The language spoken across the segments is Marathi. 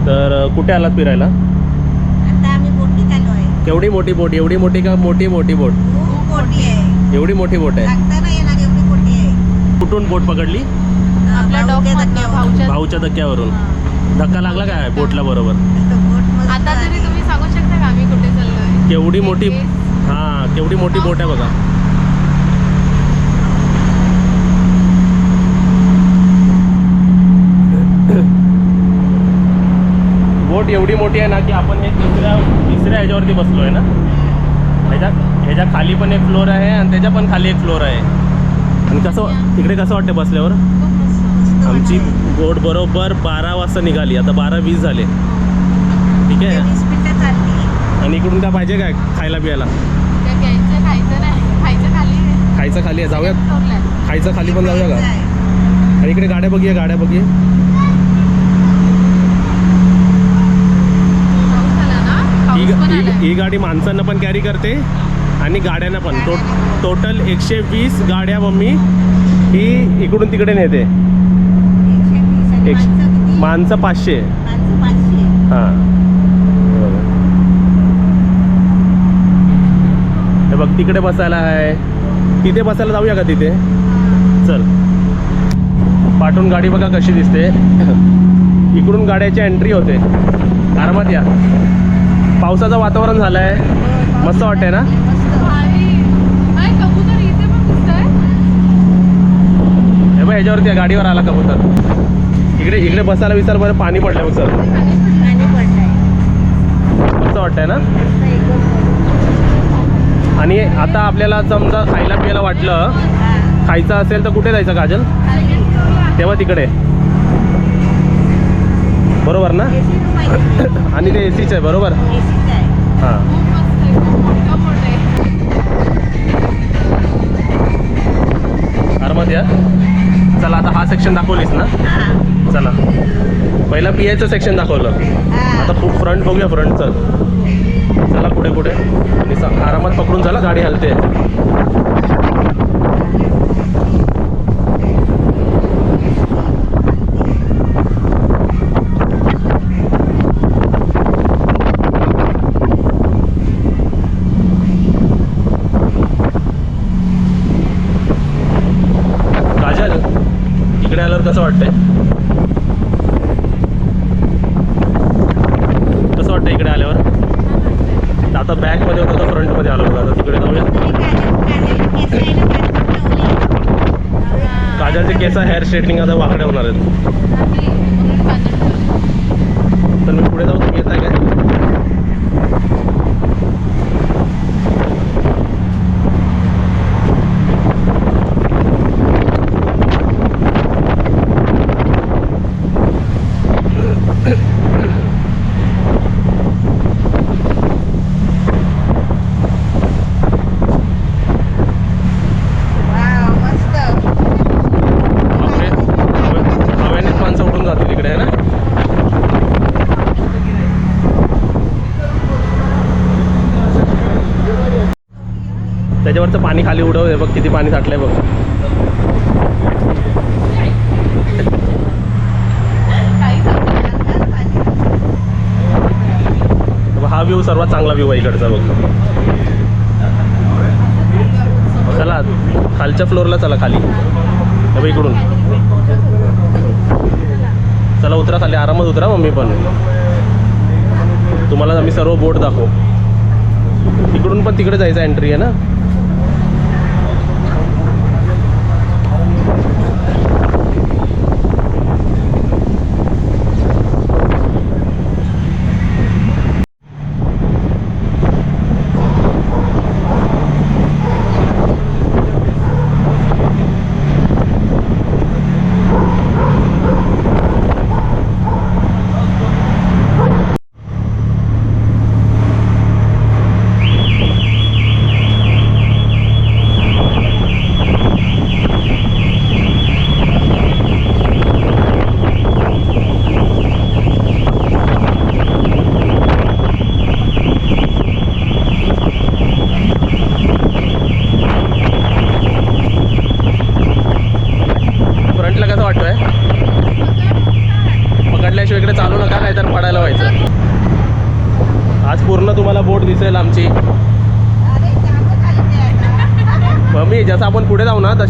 तर कुठे आलात फिरायला? आता आम्ही बोटीत आलो आहे. केवढी मोठी बोट? एवढी मोठी का मोठी मोठी बोट? खूप मोठी आहे. एवढी मोठी बोट आहे. लागता नाही येणार एवढी मोठी आहे. कुठून बोट पकडली? आपल्या भाऊच्या डॉकमधनं, धक्क्यावर. भाऊच्या धक्क्यावरून. धक्का लागला काय बोटला बरोबर? बोट मस्त आता तरी आहे. तुम्ही सांगू शकता का आम्ही कुठे चाललोय? केवढी मोठी, हां केवढी मोठी बोट आहे बघा. बोट एवढी मोठी आहे ना की आपण हे तिसऱ्या ह्याच्यावरती बसलो आहे ना. ह्याच्या खाली पण एक फ्लोर आहे आणि त्याच्या पण खाली एक फ्लोर आहे. आणि कसं इकडे कसं वाटतं बसल्यावर? खूप मस्त. मस्त आमची वाटतंय. बोट बरोबर 12 वाजता निघाली. आता 12:20 झाले. ठीक आहे. 20 मिनिटं चालली. आणि इकडून काय पाहिजे काय खायला पियाला? त्या घ्यायचं खायचं नाही. खायचं खाली आहे. खायचं खाली आहे, जाऊयात. फ्लोरला. खायचं खाली पण जाऊया का? जायचं आहे. आणि इकडे गाड्या बघूया, गाड्या बघूया. पाऊस आला ना? ही पाऊस पण ही- आलाय. ही गाडी माणसांना पण कॅरी करते आणि गाड्यांना पण. टोटल 120 गाड्या मम्मी ही इकडून तिकडे नेते. 120 आणि एक- माणसं किती? माणसं 500. माणसं 500. हां हे बघ तिकडे बसायला आहे. तिथे बसायला जाऊया का तिथे? चल. पाठून गाडी बघा कशी दिसते. इकडून गाड्याची एंट्री होते. आरामात या. पावसाचं वातावरण झालं आहे. मस्त वाटतंय ना? मस्त. भारी. अरे, कबूतर इथे पण दिसतंय. हे बघ ह्याच्यावरती आहे, गाडीवर आला कबूतर. इकडे इकडे बसायला विचार बरं. पाणी पडलंय बघ सर. पाणी पडलंय. मस्त वाटतंय ना? मस्त एकदम. आणि आता आपल्याला समजा खायला पियाला वाटलं, हां. खायचं असेल तर कुठे जायचं काजल? तेव्हा तिकडे. बरोबर ना? AC रूम आहे. आणि ते एसीच आहे बरोबर? AC चं आहे. हां. खूप मस्त आहे. खूप मोठं मोठं आहे. आरामात या. चला आता हा सेक्शन दाखवलीस ना? हां. चला. पहिला पियाचं सेक्शन दाखवलं. हां. आता खूप फ्रंट बघूया. फ्रंट चला पुढे पुढे. आणि आरामात पकडून चला, गाडी हलते. काजल इकडे आल्यावर कसं वाटतंय? कसं वाटतं इकडे आल्यावर? आता बॅकमध्ये होतं तर फ्रंटमध्ये आलो बघा. आता तिकडे जाऊया. काजलचे केस हेअर स्ट्रेटनिंग आता वाकडे होणार आहेत. नाही, म्हणून बांधून ठेवलं. तर मी पुढे जाऊ, तुम्ही येत आहे काय? वाव, मस्त. हवेनेच माणसं उठून जातील इकडे आहे ना. त्याच्यावरचं पाणी खाली उडव. हे बघ किती पाणी साठलंय बघ. काही सांगू. हा व्ह्यू सर्वात चांगला व्ह्यू आहे इकडचा बघ. चला खालच्या फ्लोअरला चला. खाली हे बघ इकडून. चला उतरा खाली. आरामात उतरा मम्मी पण. तुम्हाला आम्ही सर्व बोट दाखवू. इकडून पण तिकडे जायचं एंट्री आहे ना.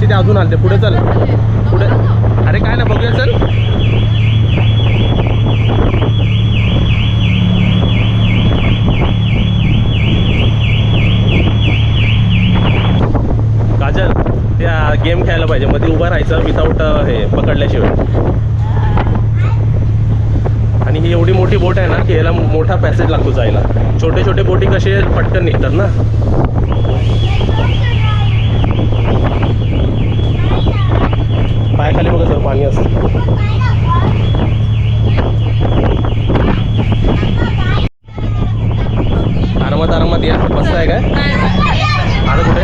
माशी ते अजून आलते पुढे चल पुढे. अरे काय ना बघूया चल. काजल त्या गेम खेळायला पाहिजे मध्ये उभं राहायचं विदाऊट हे पकडल्याशिवाय. आणि ही एवढी मोठी बोट आहे ना की याला मोठा पॅसेज लागतो जायला. छोटे छोटे बोटी कसे पटकन निघतात ना. पायाखाली बघा सर पाणी असतं. आरामात आरामात या. मस्त आहे काय आता कुठे.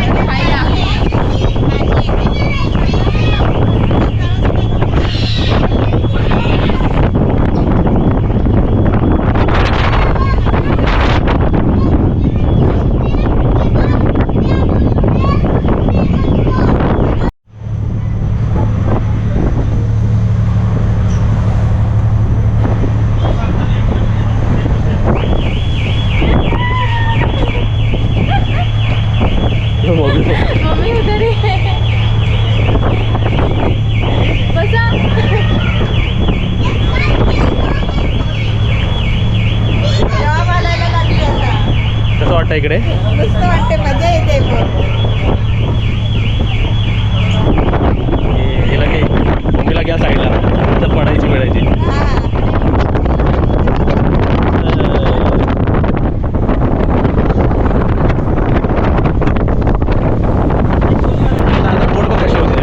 मम्मी उधर ही है. बसा. जेव्हा बोलायला लागली आता. कसं वाटतं इकडे. मस्त वाटते मजा येते पण. हिला काही मम्मीला घ्या साईडला तर पडायची मिळायची. हा. बोट बघ कशी होते.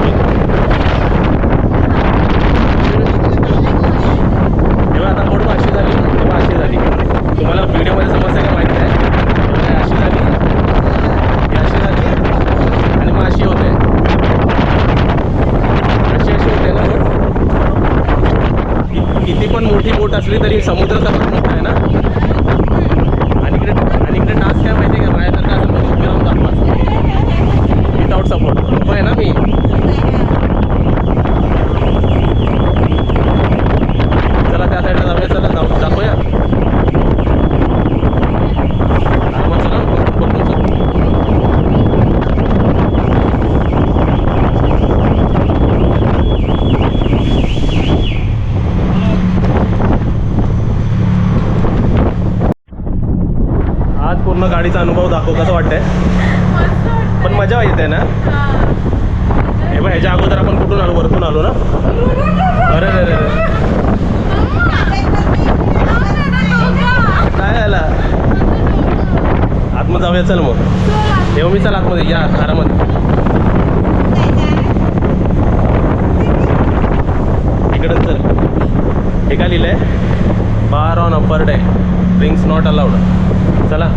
तेव्हा आता बोट अशी झाली तेव्हा अशी झाली. तुम्हाला व्हिडिओमध्ये समस्या काय माहिती आहे. अशी झाली ही अशी झाली आणि मग अशी होते. अशी अशी होते ना बोट. किती पण मोठी बोट असली तरी समुद्र सर्वात मोठा आहे ना. आणि इकडे टास्क काय माहिती आहे का माझ्यासारखं असं म्हणजे उभे राहून दाखवायचं विदाऊट सपोर्ट. उभं आहे ना मी. चला त्या साईडला जाऊया. चला दाखवूया. आरामात चला बघून चला. आज पूर्ण गाडीचा अनुभव दाखव कसं वाटतंय. पण मजा येते ना. हे बघ ह्याच्या अगोदर आपण कुठून आलो वरतून आलो ना. अरे रे रे काय झाला. आतमध्ये जाऊया चल मग. येऊ मी चल आतमध्ये या आरामात. इकडं चल. हे काय लिहिलंय bar on upper deck drinks not allowed. चला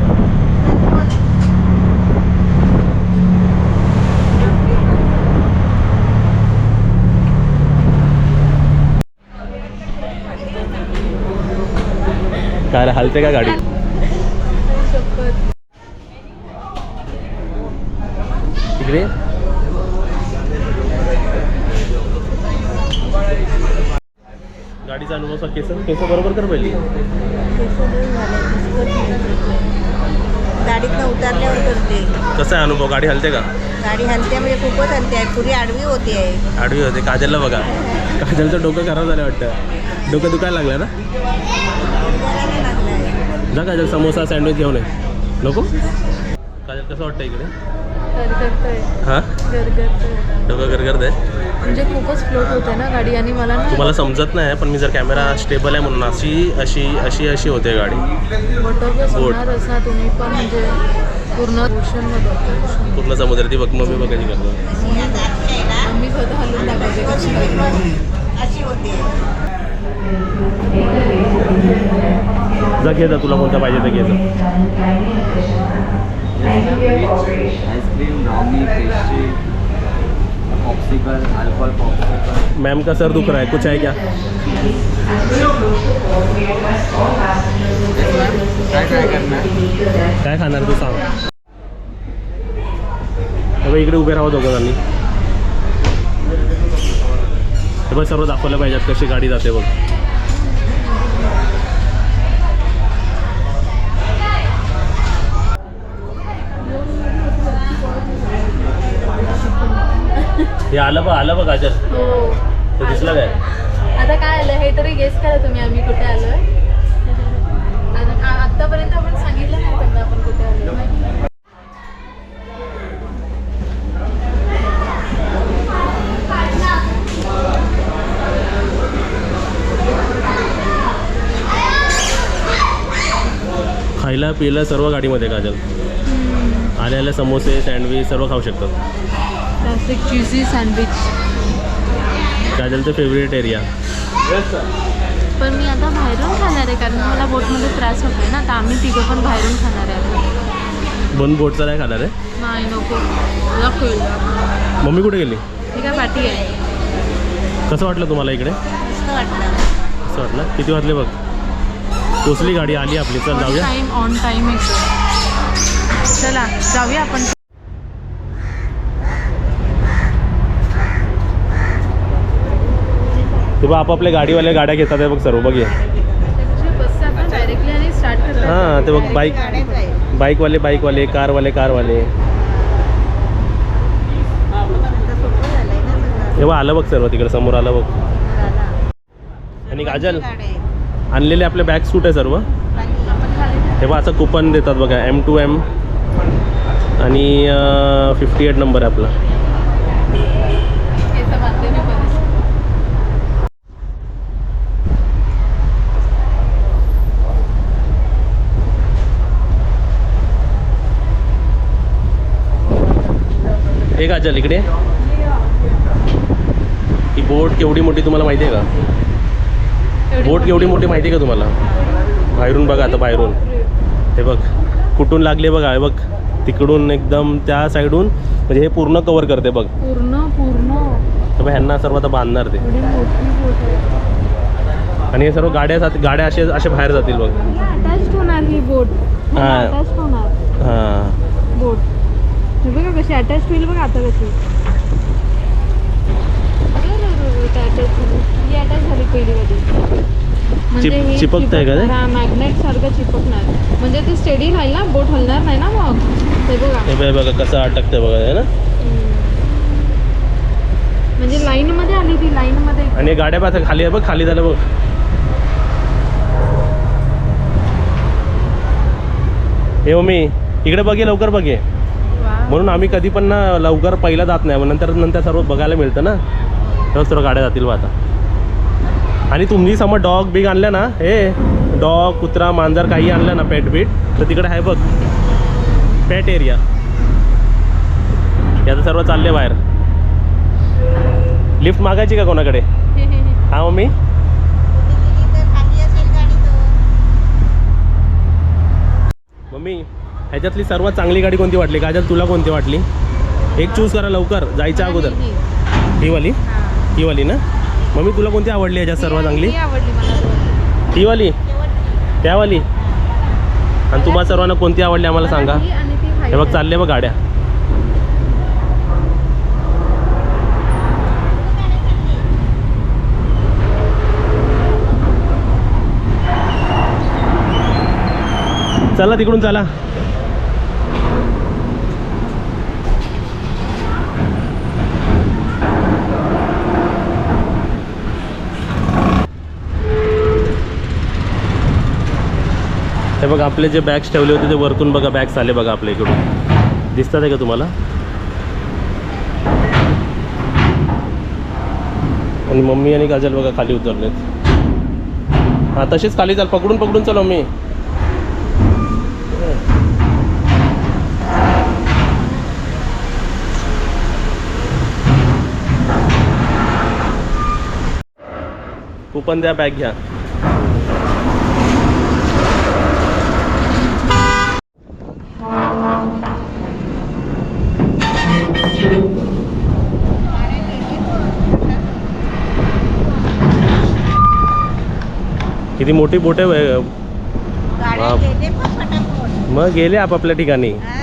काय रे, हलते का गाडी. इकडे गाडीचा अनुभव केस बरोबर कर पहिली. गाडीतनं उतरल्यावर करते. कसा आहे अनुभव. गाडी हलते का. गाडी हलते म्हणजे खूपच हलते आहे. पुरी आडवी होती आहे. आडवी होते. काजलला बघा. काजलचं डोकं खराब झालं वाटतं. डोकं दुखायला लागलं ना. जा काजल समोसा सँडविच घेऊन ये. नको काजल कसं वाटतं इकडे. हां डोकं गरगरत आहे. म्हणजे खूपच फ्लोट होते ना गाडी. आणि मला ना तुम्हाला समजत नाही पण मी जर कॅमेरा स्टेबल आहे म्हणून अशी अशी अशी अशी होते गाडी. वॉटरप्रूफ होणारच ना तुम्ही पण. म्हणजे पूर्ण ओशनमध्ये पूर्ण समुद्र. ती बघ मम्मी बघायची करतो. मी स्वतः हलून दाखवते कशी. अशी होती. जा घे जा तुला कोणता पाहिजे तर घे जा. Ice cream brownie pastry popsicle alcohol popsicle. Ma'am का सर दुख रहा है कुछ है क्या. काय ट्राय करणार. काय खाणार तू सांग. इकडे उभे राहू दोघं जणांनी. हे बघ सर्व दाखवलं पाहिजेत कशी गाडी जाते बघ. हे आलं बघ गाजर हो ते दिसलं काय आता काय आलं हे तरी गेस करा तुम्ही आम्ही कुठे आलोय आतापर्यंत आपण सांगितलं नाही त्यांना आपण कुठे आलोय. खायला पियला सर्व गाडीमध्ये काजल आले समोसे सँडविच सर्व खाऊ शकतात. Classic cheesy sandwich. काजलचं फेवरेट एरिया. पण मी आता बाहेरून खाणार आहे कारण मला बोटमध्ये त्रास होतोय ना तर आम्ही तिघं पण बाहेरून खाणार आहे. बन बोटचा नाही खाणार आहे. नाही नको नको. मम्मी कुठे गेली? ठीक आहे पाठी आहे. कसं वाटलं तुम्हाला इकडे? मस्त वाटलं. कसं वाटलं? किती वाजले बघ पोचली गाडी आली आपली. चल जाऊया. ऑन टाइम येतो. चला जाऊया आपण. ते बघ आपापल्या गाडीवाल्या गाड्या घेतात आहे बघ सर्व बघ. बस आपण डायरेक्टली आणि स्टार्ट करतो. हां ते बघ बाईकवाले कारवाले हे बघ आलं बघ सर्व तिकडे समोर आलं बघ. आणि काजल आणलेले आपले बॅग्स कुठे सर्व हे बघ असं कुपन देतात बघा M2M आणि 58 नंबर आहे आपला. हे काजल इकडे ही बोट केवढी मोठी तुम्हाला माहिती आहे का? बोट केवढी मोठी माहिती आहे का तुम्हाला? बाहेरून बघा आता बाहेरून हे बघ कुठून लागले बघा. हे बघ तिकडून एकदम त्या साईडून म्हणजे हे पूर्ण कव्हर करते बघ. पूर्ण तर ह्यांना सर्व आता बांधणार ते. आणि हे सर्व गाड्या असे बाहेर जातील बघ. अटॅच होणार ही बोट. हां अटॅच होणार हां बोट. हे बघा कशी अटॅच होईल बघा आता कशी. ही अटॅच झाली पहिली कधी. चिपकतंय का ते? मॅग्नेट सारखं चिपकणार म्हणजे ते स्टेडी राहील ना बोट हलणार नाही ना मग. ते बघा हे बघा कसं अटकतंय बघा है ना. म्हणजे लाईन मध्ये आली ती लाईन मध्ये. आणि गाड्या पाहता खाली आहे बघ खाली झालं बघ. हे मम्मी इकडे बघे लवकर बघे. म्हणून आम्ही कधी पण ना लवकर पहिला जात नाही नंतर सर्व बघायला मिळतं ना. तेव्हा सर्व गाड्या जातील बघ आता. आणि तुम्ही समोर डॉग बिग आणलं ना हे डॉग कुत्रा मांजर काही आणलं ना पेट बीट तर तिकडे आहे बघ पेट एरिया. याचं सर्व चालले बाहेर. लिफ्ट मागायची का कोणाकडे? हा मम्मी मम्मी ह्याच्यातली सर्वात चांगली गाडी कोणती वाटली? काजल तुला कोणती वाटली? एक चूज करा लवकर जायच्या अगोदर. ही वाली ना मम्मी तुला कोणती आवडली ह्याच्यात सर्वात चांगली? ही वाली त्यावाली. आणि तुम्हाला सर्वांना कोणती आवडली आम्हाला सांगा. हे बघ चालले बघ गाड्या. चला तिकडून चला. हे बघा आपले जे बॅग्स ठेवले होते ते वरतून बघा बॅग्स आले बघा आपल्या इकडून. दिसतात आहे का तुम्हाला? आणि मम्मी आणि काजल बघा खाली उतरलेत. हां तसेच खाली चाल पकडून चल मम्मी. कुपन द्या बॅग घ्या. किती मोठी बोट आहे. गाड्या गेले पण फटाफट. मग गेले आपापल्या ठिकाणी. हा.